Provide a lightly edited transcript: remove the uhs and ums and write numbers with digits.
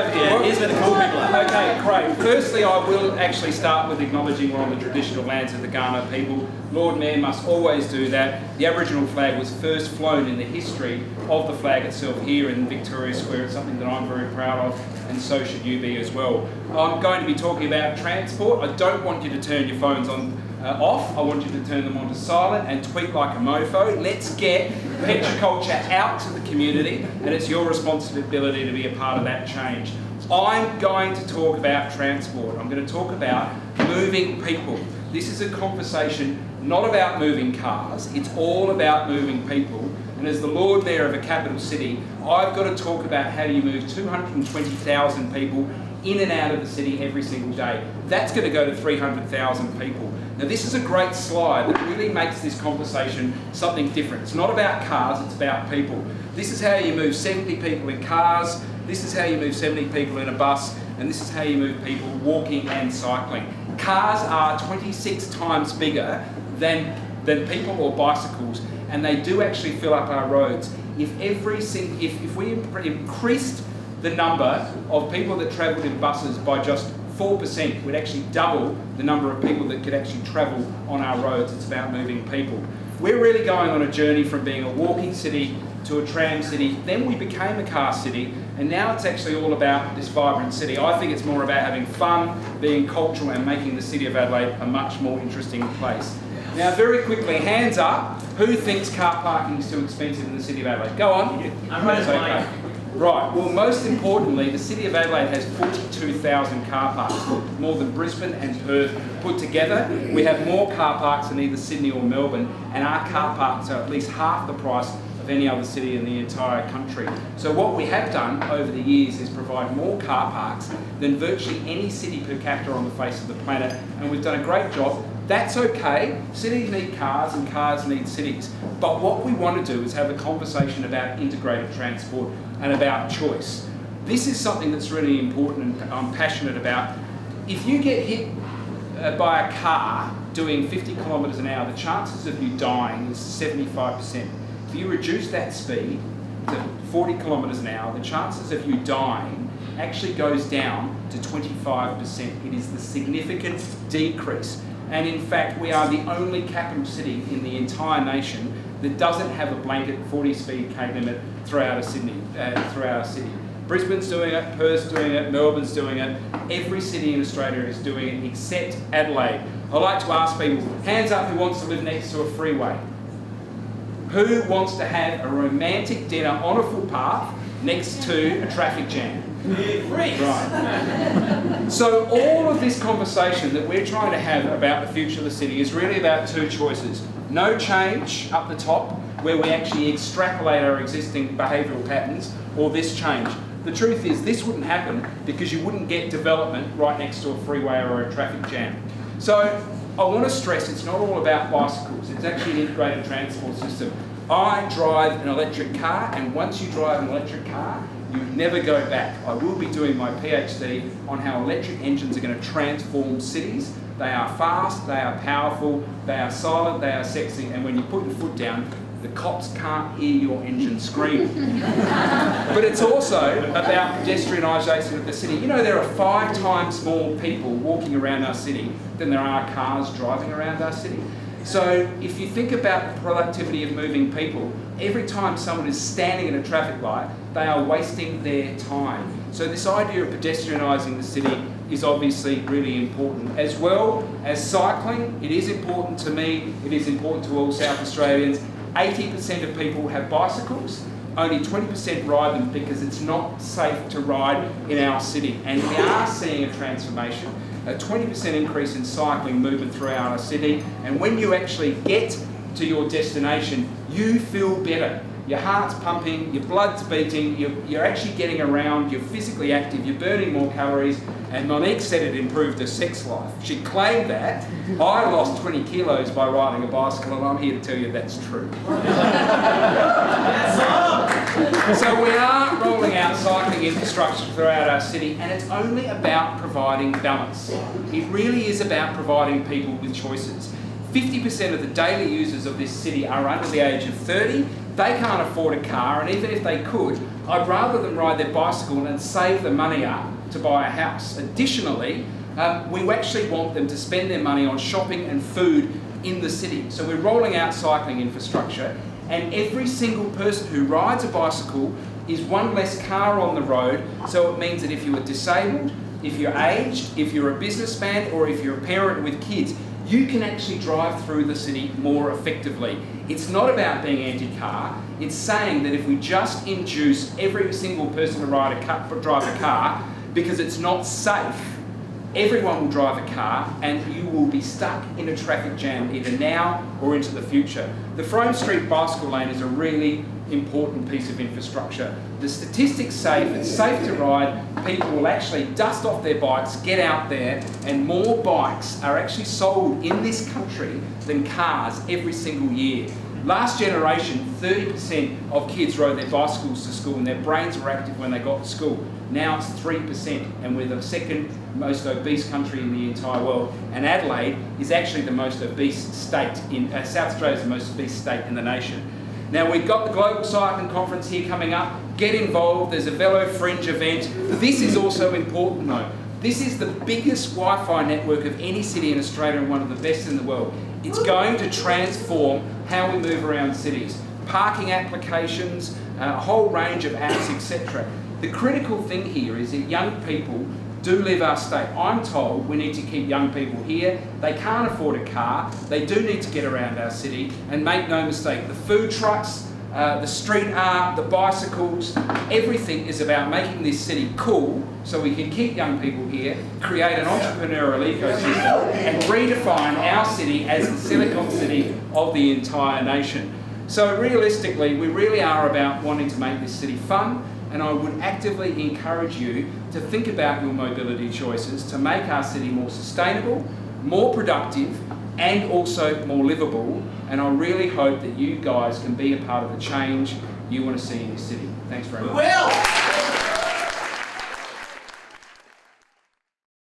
over here. Here's where the cool people are. Okay, great. Firstly, I will actually start with acknowledging we're on the traditional lands of the Kaurna people. Lord Mayor must always do that. The Aboriginal flag was first flown in the history of the flag itself here in Victoria Square. It's something that I'm very proud of, and so should you be as well. I'm going to be talking about transport. I don't want you to turn your phones on off. I want you to turn them on to silent and tweet like a mofo. Let's get PechaKucha out to the community, and it's your responsibility to be a part of that change. I'm going to talk about transport. I'm going to talk about moving people. This is a conversation not about moving cars, it's all about moving people. And as the Lord Mayor of a capital city, I've got to talk about how you move 220,000 people in and out of the city every single day. That's going to go to 300,000 people. Now this is a great slide that really makes this conversation something different. It's not about cars, it's about people. This is how you move 70 people in cars, this is how you move 70 people in a bus, and this is how you move people walking and cycling. Cars are 26 times bigger than people or bicycles, and they do actually fill up our roads. If we increased the number of people that travelled in buses by just 4%, we'd actually double the number of people that could actually travel on our roads. It's about moving people. We're really going on a journey from being a walking city to a tram city, then we became a car city, and now it's actually all about this vibrant city. I think it's more about having fun, being cultural, and making the city of Adelaide a much more interesting place. Now, very quickly, hands up, who thinks car parking is too expensive in the city of Adelaide? Go on. I'm right as okay. Right, well, most importantly, the city of Adelaide has 42,000 car parks, more than Brisbane and Perth put together. We have more car parks than either Sydney or Melbourne, and our car parks are at least half the price of any other city in the entire country. So what we have done over the years is provide more car parks than virtually any city per capita on the face of the planet, and we've done a great job. That's okay. Cities need cars and cars need cities. But what we want to do is have a conversation about integrated transport and about choice. This is something that's really important and I'm passionate about. If you get hit by a car doing 50 kilometres an hour, the chances of you dying is 75%. If you reduce that speed to 40 kilometres an hour, the chances of you dying actually goes down to 25%. It is the significant decrease. And in fact, we are the only capital city in the entire nation that doesn't have a blanket 40-speed K limit throughout our city. Brisbane's doing it, Perth's doing it, Melbourne's doing it. Every city in Australia is doing it except Adelaide. I like to ask people, hands up who wants to live next to a freeway? Who wants to have a romantic dinner on a footpath next to a traffic jam? Right. So all of this conversation that we're trying to have about the future of the city is really about two choices. No change up the top, where we actually extrapolate our existing behavioural patterns, or this change. The truth is this wouldn't happen because you wouldn't get development right next to a freeway or a traffic jam. So I want to stress it's not all about bicycles, it's actually an integrated transport system. I drive an electric car, and once you drive an electric car, you never go back. I will be doing my PhD on how electric engines are going to transform cities. They are fast, they are powerful, they are silent, they are sexy, and when you put your foot down, the cops can't hear your engine scream. But it's also about pedestrianisation of the city. You know, there are 5 times more people walking around our city than there are cars driving around our city. So if you think about the productivity of moving people, every time someone is standing at a traffic light, they are wasting their time. So this idea of pedestrianising the city is obviously really important. As well as cycling, it is important to me, it is important to all South Australians. 80% of people have bicycles, only 20% ride them because it's not safe to ride in our city. And we are seeing a transformation, a 20% increase in cycling movement throughout our city. And when you actually get to your destination, you feel better. Your heart's pumping, your blood's beating, you're actually getting around, you're physically active, you're burning more calories. And Monique said it improved her sex life. She claimed that. I lost 20 kilos by riding a bicycle, and I'm here to tell you that's true. So we are rolling out cycling infrastructure throughout our city, and it's only about providing balance. It really is about providing people with choices. 50% of the daily users of this city are under the age of 30, They can't afford a car, and even if they could, I'd rather them ride their bicycle and save the money up to buy a house. Additionally, we actually want them to spend their money on shopping and food in the city. So we're rolling out cycling infrastructure, and every single person who rides a bicycle is one less car on the road. So it means that if you are disabled, if you're aged, if you're a businessman, or if you're a parent with kids, you can actually drive through the city more effectively. It's not about being anti-car, it's saying that if we just induce every single person to drive a car, because it's not safe, everyone will drive a car and you will be stuck in a traffic jam either now or into the future. The Frome Street bicycle lane is a really important piece of infrastructure. The statistics say if it's safe to ride, people will actually dust off their bikes, get out there, and more bikes are actually sold in this country than cars every single year. Last generation, 30% of kids rode their bicycles to school and their brains were active when they got to school. Now it's 3%, and we're the second most obese country in the entire world. And Adelaide is actually the most obese state in, South Australia is the most obese state in the nation. Now we've got the Global Cycling Conference here coming up. Get involved, there's a Velo Fringe event. This is also important though. This is the biggest Wi-Fi network of any city in Australia and one of the best in the world. It's going to transform how we move around cities. Parking applications, a whole range of apps, etc. The critical thing here is that young people do leave our state. I'm told we need to keep young people here. They can't afford a car. They do need to get around our city, and make no mistake, the food trucks, the street art, the bicycles, everything is about making this city cool so we can keep young people here, create an entrepreneurial ecosystem, and redefine our city as the Silicon City of the entire nation. So realistically, we really are about wanting to make this city fun, and I would actively encourage you to think about your mobility choices to make our city more sustainable, more productive, and also more livable. And I really hope that you guys can be a part of the change you want to see in your city. Thanks very much.